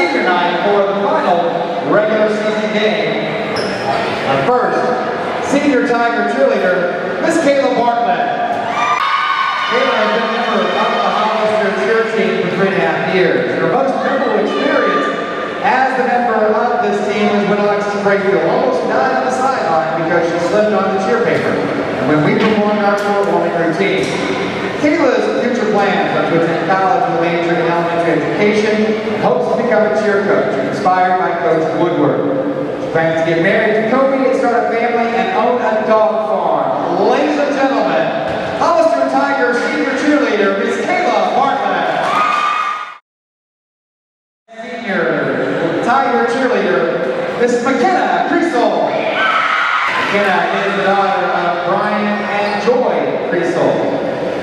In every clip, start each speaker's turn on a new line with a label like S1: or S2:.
S1: senior night for the final regular season game. Our first senior Tiger cheerleader, Miss Kayla Bartlett. Kayla has been a member of the Hollister cheer team for 3.5 years. Her most memorable experience as the member of this team was when Alexis Brayfield almost died on the sideline because she slipped on the cheer paper. And when we performed our warming routine, Kayla's future plans are to attend college with a major in elementary education and hopes to become a cheer coach, inspired by Coach Woodward. She plans to get married to Kobe and start a family and own a dog farm. Ladies and gentlemen, Hollister Tigers senior cheerleader, Miss Kayla Bartlett. Senior Tiger cheerleader, Miss McKenna Creasel. McKenna is the daughter of Brian and Joy Creasel.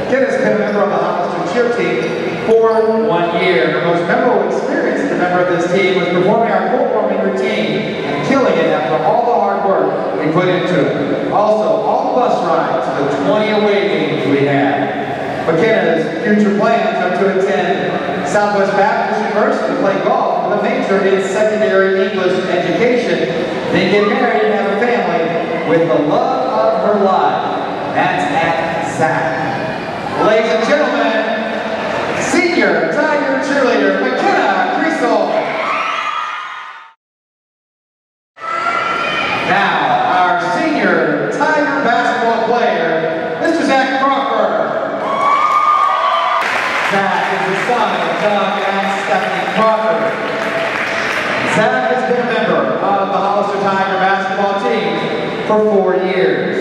S1: McKenna's been a member of the Hollister cheer team for 1 year. Her most memorable experience as a member of this team was performing our court warming routine and killing it after all the hard work we put into it. Also, all the bus rides to the 20 away games we had. McKenna's future plans are to attend Southwest Baptist University to play golf with a major in secondary English education, then get married and have a family with the love of her life. That's at SAC. Ladies and gentlemen, senior Tiger cheerleader, McKenna Creasel. Now, our senior Tiger basketball player, Mr. Zach Crawford. Zach is the son of Doug and Stephanie Crawford. Zach has been a member of the Hollister Tiger basketball team for 4 years.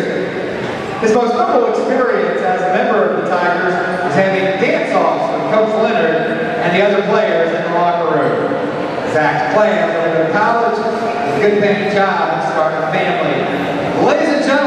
S1: His most memorable experience as a member of the Tigers was having dance-offs with Coach Leonard and the other players in the locker room. Zach's plans are to go to college, a good paying job, and start a family. Ladies and gentlemen,